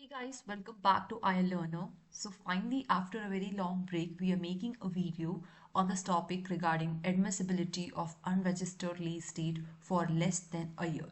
Hey guys, welcome back to iLearner. So finally, after a very long break, we are making a video on this topic regarding admissibility of unregistered lease deed for less than a year.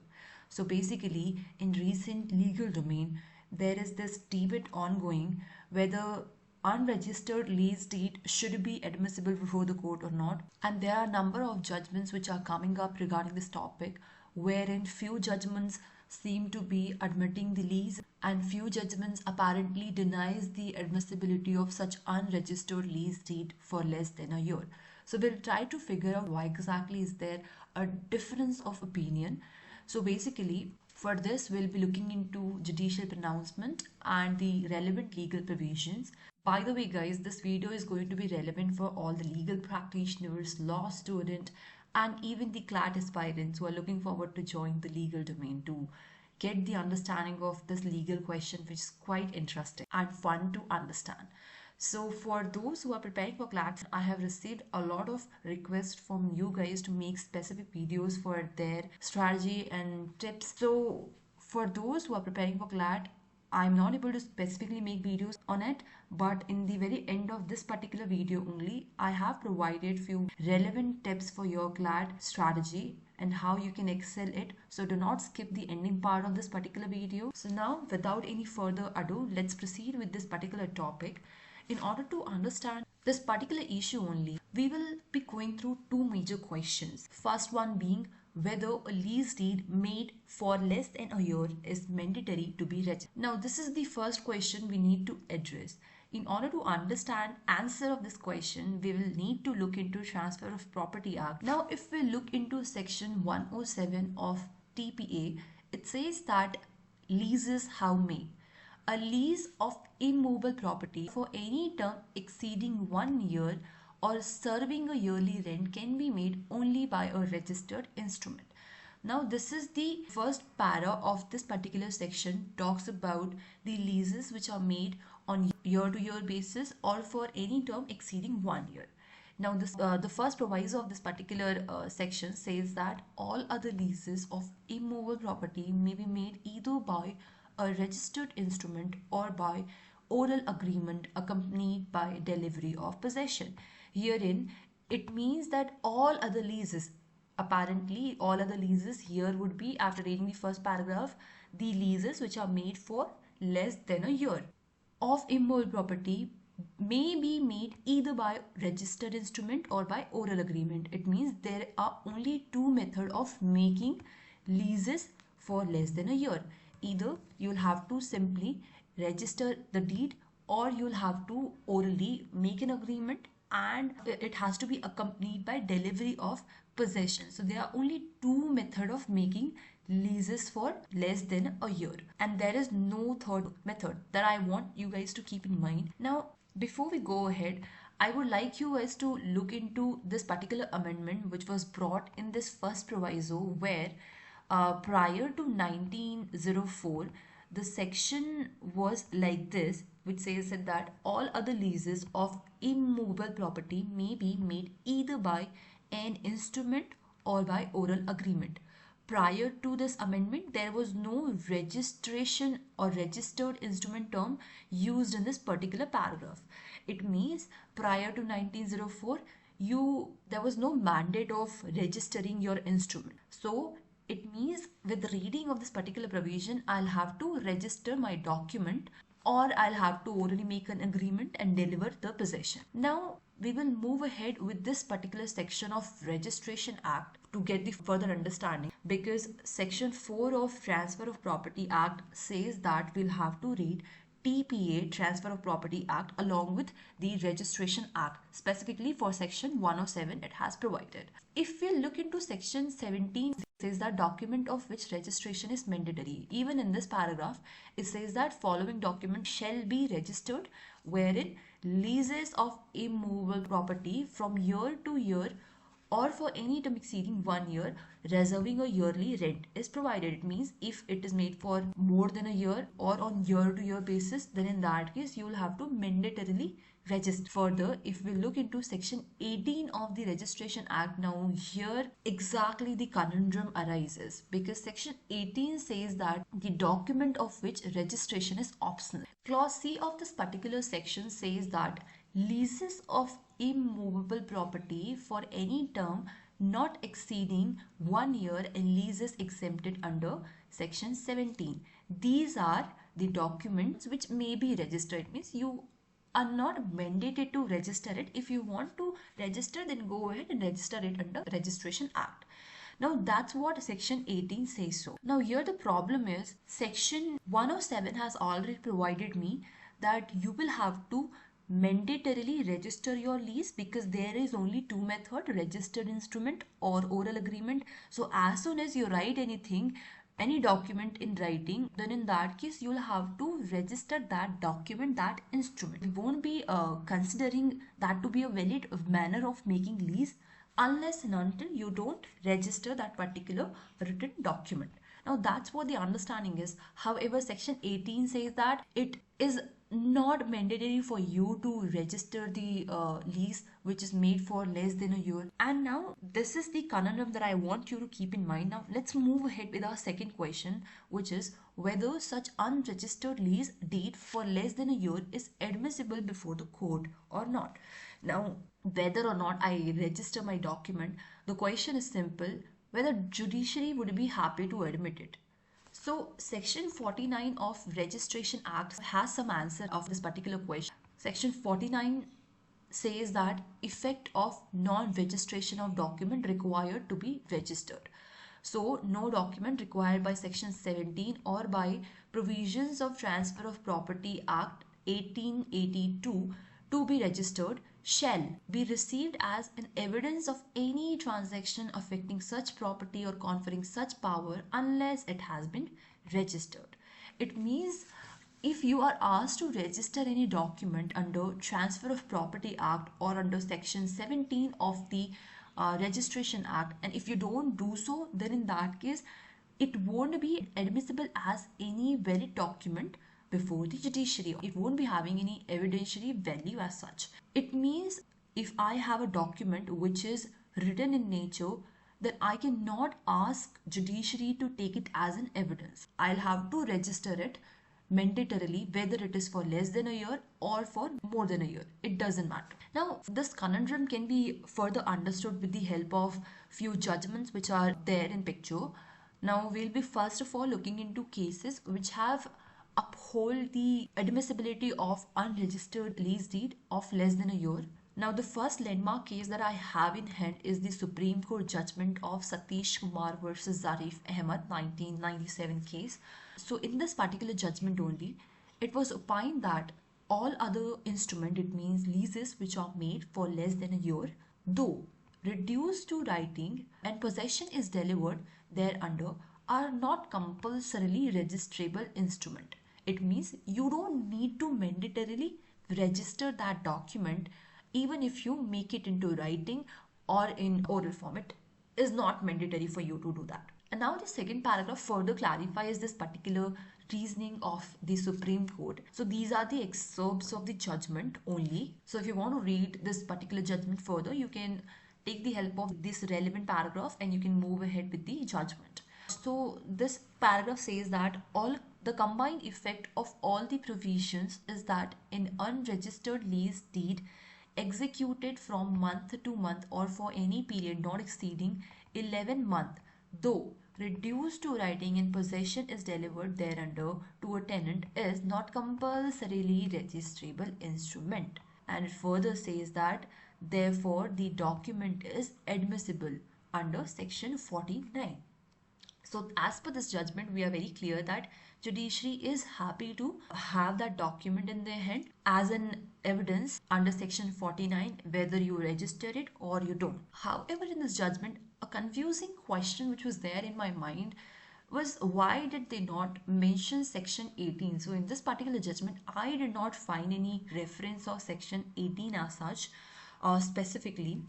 So basically, in recent legal domain, there is this debate ongoing whether unregistered lease deed should be admissible before the court or not. And there are a number of judgments which are coming up regarding this topic, wherein few judgments seem to be admitting the lease and few judgments apparently denies the admissibility of such unregistered lease deed for less than a year. So we'll try to figure out why exactly is there a difference of opinion. So basically, for this, we'll be looking into judicial pronouncement and the relevant legal provisions. By the way, guys, this video is going to be relevant for all the legal practitioners, law student, and even the CLAT aspirants who are looking forward to join the legal domain to get the understanding of this legal question, which is quite interesting and fun to understand. So for those who are preparing for CLAT, I have received a lot of requests from you guys to make specific videos for their strategy and tips. So for those who are preparing for CLAT, I'm not able to specifically make videos on it, but in the very end of this particular video only, I have provided few relevant tips for your CLAT strategy and how you can excel it. So do not skip the ending part of this particular video. So now, without any further ado, let's proceed with this particular topic. In order to understand this particular issue only, we will be going through two major questions. First one being whether a lease deed made for less than a year is mandatory to be registered. Now, this is the first question we need to address. In order to understand answer of this question, we will need to look into Transfer of Property Act. Now, if we look into section 107 of TPA, it says that leases have made. A lease of immovable property for any term exceeding 1 year or serving a yearly rent can be made only by a registered instrument. Now, this is the first para of this particular section, talks about the leases which are made on year-to-year basis or for any term exceeding 1 year. Now, the first proviso of this particular section says that all other leases of immovable property may be made either by a registered instrument or by oral agreement accompanied by delivery of possession. Herein, it means that all other leases, apparently all other leases here would be, after reading the first paragraph, the leases which are made for less than a year of immovable property may be made either by registered instrument or by oral agreement. It means there are only two methods of making leases for less than a year. Either you'll have to simply register the deed or you'll have to orally make an agreement and it has to be accompanied by delivery of possession. So there are only two methods of making leases for less than a year, and there is no third method that I want you guys to keep in mind. Now, before we go ahead, I would like you guys to look into this particular amendment which was brought in this first proviso, where prior to 1904, the section was like this, which says that all other leases of immovable property may be made either by an instrument or by oral agreement. Prior to this amendment, there was no registration or registered instrument term used in this particular paragraph. It means prior to 1904, there was no mandate of registering your instrument. So it means with reading of this particular provision, I'll have to register my document or I'll have to orally make an agreement and deliver the possession. Now, we will move ahead with this particular section of Registration Act to get the further understanding, because section 4 of Transfer of Property Act says that we'll have to read TPA, Transfer of Property Act, along with the Registration Act. Specifically for section 107, it has provided. If we look into section 17, it says that document of which registration is mandatory. Even in this paragraph, it says that following document shall be registered, wherein leases of immovable property from year to year or for any term exceeding 1 year, reserving a yearly rent is provided. It means if it is made for more than a year or on year-to-year basis, then in that case you will have to mandatorily register. Further, if we look into section 18 of the Registration Act, now here exactly the conundrum arises, because section 18 says that the document of which registration is optional. Clause C of this particular section says that leases of immovable property for any term not exceeding 1 year and leases exempted under section 17. These are the documents which may be registered. It means you are not mandated to register it. If you want to register, then go ahead and register it under Registration Act. Now that's what section 18 says so. Now here the problem is section 107 has already provided me that you will have to mandatorily register your lease, because there is only two methods: registered instrument or oral agreement. So as soon as you write anything, any document in writing, then in that case you'll have to register that document, that instrument. We won't be considering that to be a valid manner of making lease unless and until you don't register that particular written document. Now that's what the understanding is. However, section 18 says that it is not mandatory for you to register the lease which is made for less than a year. And now this is the conundrum that I want you to keep in mind. Now let's move ahead with our second question, which is whether such unregistered lease deed for less than a year is admissible before the court or not. Now, whether or not I register my document, the question is simple: whether judiciary would be happy to admit it. So section 49 of Registration Act has some answer of this particular question. Section 49 says that effect of non-registration of document required to be registered. So no document required by section 17 or by provisions of Transfer of Property Act 1882 to be registered shall be received as an evidence of any transaction affecting such property or conferring such power unless it has been registered. It means if you are asked to register any document under Transfer of Property Act or under section 17 of the Registration Act, and if you don't do so, then in that case it won't be admissible as any valid document before the judiciary. It won't be having any evidentiary value as such. It means if I have a document which is written in nature, then I cannot ask judiciary to take it as an evidence. I'll have to register it mandatorily, whether it is for less than a year or for more than a year. It doesn't matter. Now, this conundrum can be further understood with the help of few judgments which are there in picture. Now, we'll be first of all looking into cases which have uphold the admissibility of unregistered lease deed of less than a year. Now the first landmark case that I have in hand is the Supreme Court judgment of Satish Kumar versus Zarif Ahmed 1997 case. So in this particular judgment only, it was opined that all other instrument, it means leases which are made for less than a year, though reduced to writing and possession is delivered thereunder, are not compulsorily registrable instrument. It means you don't need to mandatorily register that document even if you make it into writing or in oral form. It is not mandatory for you to do that. And now the second paragraph further clarifies this particular reasoning of the Supreme Court. So these are the excerpts of the judgment only. So if you want to read this particular judgment further, you can take the help of this relevant paragraph and you can move ahead with the judgment. So this paragraph says that the combined effect of all the provisions is that in unregistered lease deed executed from month to month or for any period not exceeding 11 months, though reduced to writing and possession is delivered thereunder to a tenant, is not compulsorily registrable instrument. And it further says that therefore the document is admissible under section 49. So as per this judgment, we are very clear that judiciary is happy to have that document in their hand as an evidence under section 49, whether you register it or you don't. However, in this judgment, a confusing question which was there in my mind was why did they not mention section 18? So in this particular judgment, I did not find any reference of section 18 as such specifically.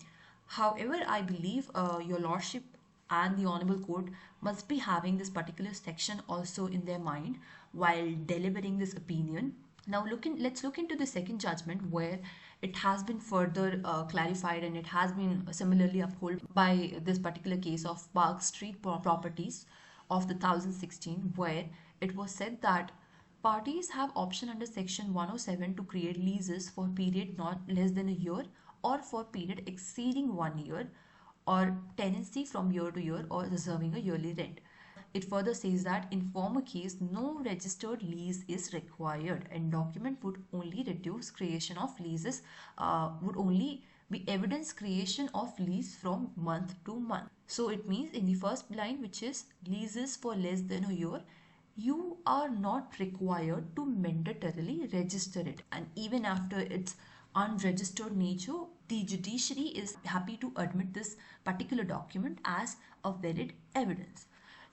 However, I believe your lordship and the honorable court must be having this particular section also in their mind while delivering this opinion. Now, let's look into the second judgment where it has been further clarified and it has been similarly upheld by this particular case of Park Street Properties of the 2016, where it was said that parties have option under section 107 to create leases for period not less than a year or for period exceeding 1 year, or tenancy from year to year, or reserving a yearly rent. It further says that in former case, no registered lease is required and document would only reduce creation of leases, would only be evidence creation of lease from month to month. So it means in the first line, which is leases for less than a year, you are not required to mandatorily register it. And even after its unregistered nature, the judiciary is happy to admit this particular document as a valid evidence.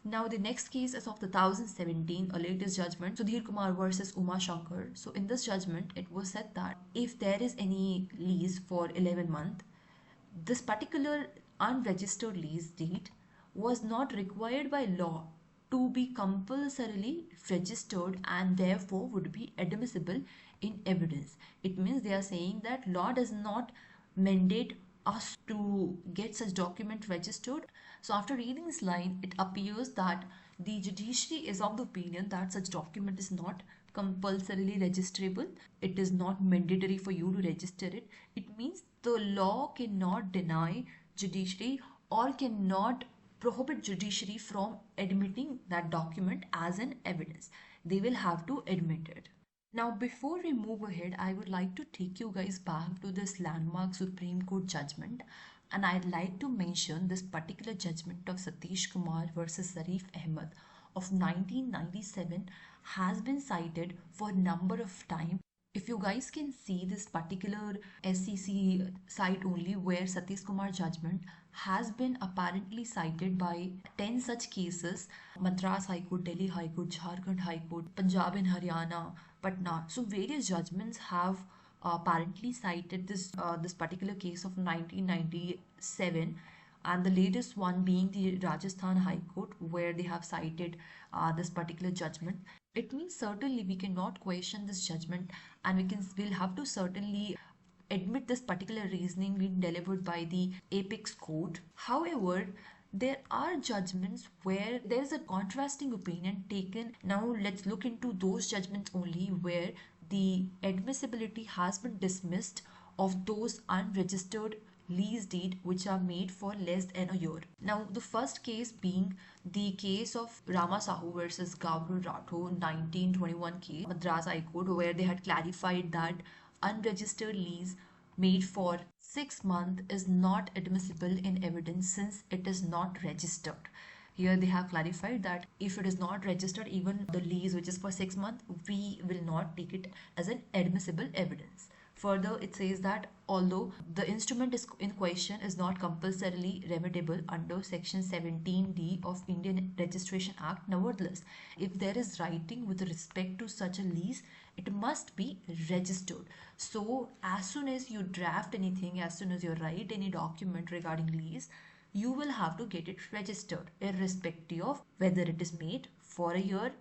Now, the next case is of the 2017, a latest judgment, Sudhir Kumar versus Uma Shankar. So, in this judgment, it was said that if there is any lease for 11 months, this particular unregistered lease deed was not required by law to be compulsorily registered and therefore would be admissible in evidence. It means they are saying that law does not mandate us to get such document registered. So after reading this line, it appears that the judiciary is of the opinion that such document is not compulsorily registerable. It is not mandatory for you to register it. It means the law cannot deny judiciary or cannot prohibit judiciary from admitting that document as an evidence. They will have to admit it. Now, before we move ahead, I would like to take you guys back to this landmark Supreme Court judgment, and I'd like to mention this particular judgment of Satish Kumar versus Zarif Ahmed of 1997 has been cited for a number of times. If you guys can see this particular SEC site only where Satish Kumar judgment has been apparently cited by 10 such cases, Madras High Court, Delhi High Court, Jharkhand High Court, Punjab and Haryana, Patna. So various judgments have apparently cited this particular case of 1997, and the latest one being the Rajasthan High Court where they have cited this particular judgment. It means certainly we cannot question this judgment, and we'll have to certainly admit this particular reasoning being delivered by the apex court. However, there are judgments where there is a contrasting opinion taken. Now let's look into those judgments only where the admissibility has been dismissed of those unregistered lease deed which are made for less than a year. Now, the first case being the case of Rama Sahu versus Gaurav Rathore 1921 case, Madras High Court, where they had clarified that unregistered lease made for 6 months is not admissible in evidence since it is not registered. Here they have clarified that if it is not registered, even the lease which is for 6 months, we will not take it as an admissible evidence. Further, it says that although the instrument in question is not compulsorily remittable under Section 17D of Indian Registration Act, nevertheless, if there is writing with respect to such a lease, it must be registered. So, as soon as you draft anything, as soon as you write any document regarding lease, you will have to get it registered, irrespective of whether it is made for a year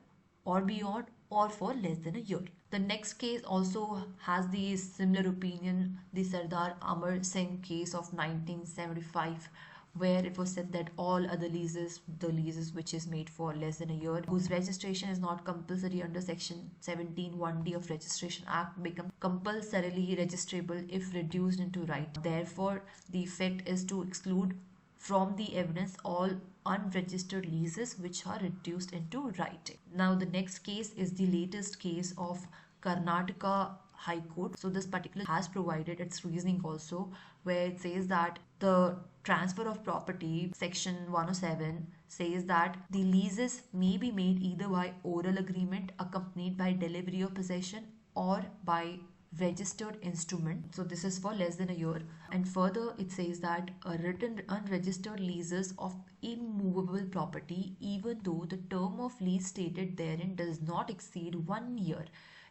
or beyond or for less than a year. The next case also has the similar opinion, the Sardar Amar Singh case of 1975, where it was said that all other leases, the leases which is made for less than a year, whose registration is not compulsory under Section 17(1)(d) of Registration Act, become compulsorily registrable if reduced into right. Therefore, the effect is to exclude from the evidence all unregistered leases which are reduced into writing. Now the next case is the latest case of Karnataka High Court. So this particular has provided its reasoning also, where it says that the transfer of property, section 107 says that the leases may be made either by oral agreement accompanied by delivery of possession or by registered instrument. So this is for less than a year. And further it says that a written unregistered leases of immovable property, even though the term of lease stated therein does not exceed 1 year,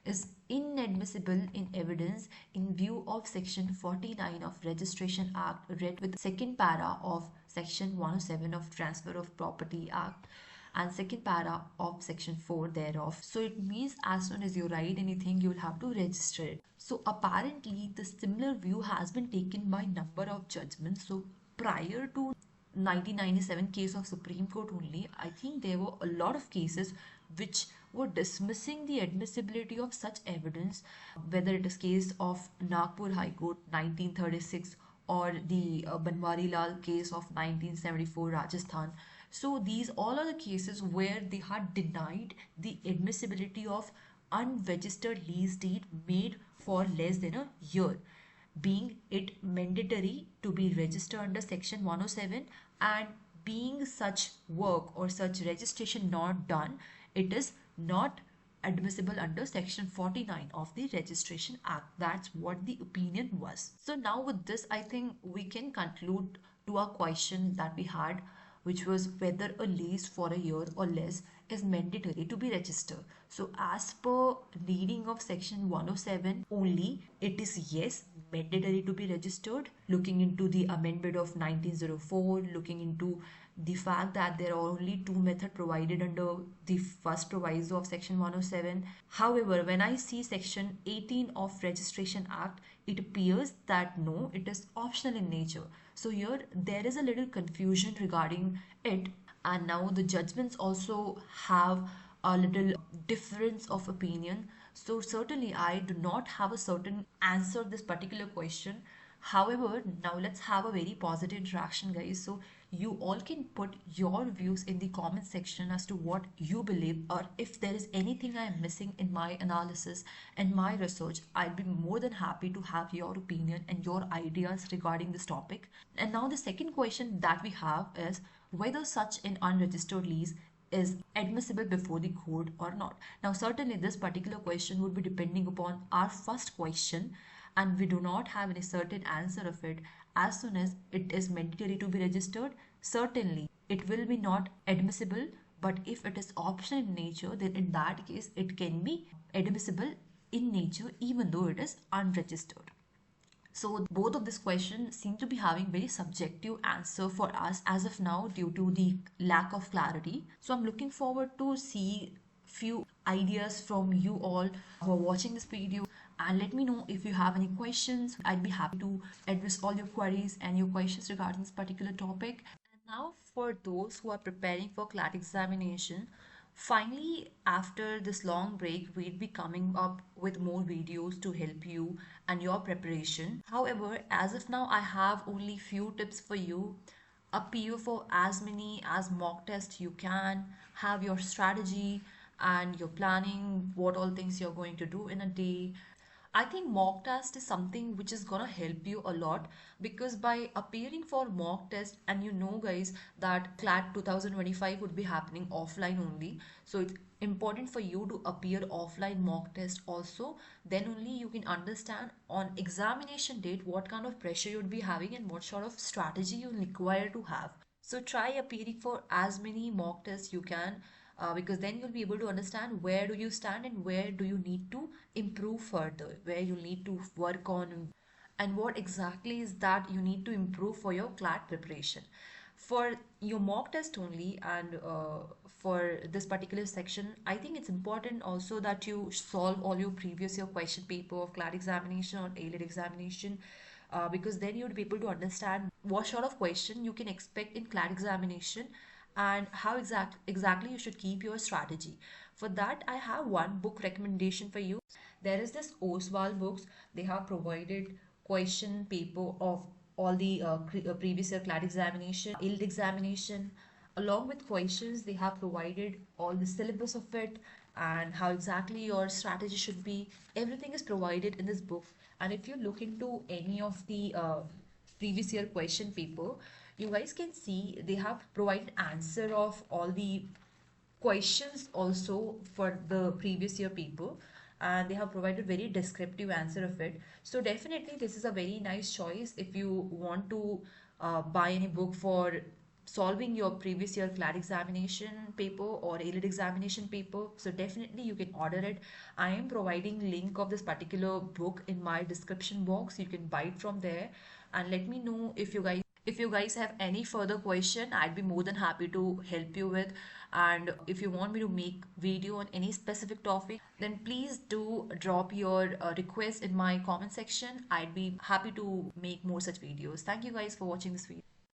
is inadmissible in evidence in view of Section 49 of Registration Act read with second para of Section 107 of Transfer of Property Act and second para of Section 4 thereof. So it means as soon as you write anything, you will have to register it. So apparently the similar view has been taken by number of judgments. So prior to 1997 case of Supreme Court only, I think there were a lot of cases which were dismissing the admissibility of such evidence, whether it is case of Nagpur High Court 1936 or the Banwari Lal case of 1974 Rajasthan. So these all are the cases where they had denied the admissibility of unregistered lease deed made for less than a year, being it mandatory to be registered under section 107, and being such work or such registration not done, it is not admissible under section 49 of the registration act. That's what the opinion was. So now with this, I think we can conclude to our question that we had, which was whether a lease for a year or less is mandatory to be registered. So as per reading of section 107 only, it is yes, mandatory to be registered. Looking into the amendment of 1904, looking into the fact that there are only two methods provided under the first proviso of section 107. However, when I see section 18 of registration act, it appears that no, it is optional in nature. So here there is a little confusion regarding it, and now the judgments also have a little difference of opinion. So certainly I do not have a certain answer to this particular question. However, now let's have a very positive interaction, guys. So you all can put your views in the comment section as to what you believe, or if there is anything I am missing in my analysis and my research. I'd be more than happy to have your opinion and your ideas regarding this topic. And now the second question that we have is whether such an unregistered lease is admissible before the court or not. Now certainly this particular question would be depending upon our first question, and we do not have any certain answer of it. As soon as it is mandatory to be registered, certainly it will be not admissible, but if it is optional in nature, then in that case it can be admissible in nature even though it is unregistered. So both of this question seem to be having very subjective answer for us as of now due to the lack of clarity. So I'm looking forward to see few ideas from you all who are watching this video, and let me know if you have any questions. I'd be happy to address all your queries and your questions regarding this particular topic. And now for those who are preparing for CLAT examination, finally, after this long break, we'll be coming up with more videos to help you and your preparation. However, as of now, I have only few tips for you. Appear for as many as mock tests you can, have your strategy and your planning, what all things you're going to do in a day. I think mock test is something which is gonna help you a lot, because by appearing for mock test, and you know guys that CLAT 2025 would be happening offline only, so it's important for you to appear offline mock test also. Then only you can understand on examination date what kind of pressure you'd be having and what sort of strategy you require to have. So try appearing for as many mock tests you can, because then you'll be able to understand where do you stand and where do you need to improve further, where you need to work on, and what exactly is that you need to improve for your CLAT preparation. For your mock test only, and for this particular section, I think it's important also that you solve all your previous year question paper of CLAT examination or A-Lead examination, because then you'll be able to understand what sort of question you can expect in CLAT examination and how exactly you should keep your strategy. For that, I have one book recommendation for you. There is this Oswald books. They have provided question paper of all the previous year CLAT examination, ILD examination. Along with questions, they have provided all the syllabus of it and how exactly your strategy should be. Everything is provided in this book. And if you look into any of the previous year question paper, you guys can see they have provided answer of all the questions also for the previous year paper, and they have provided very descriptive answer of it. So definitely this is a very nice choice if you want to buy any book for solving your previous year CLAT examination paper or ALED examination paper. So definitely you can order it. I am providing link of this particular book in my description box. You can buy it from there, and let me know if you guys have any further question. I'd be more than happy to help you with. And if you want me to make video on any specific topic, then please do drop your request in my comment section. I'd be happy to make more such videos. Thank you guys for watching this video.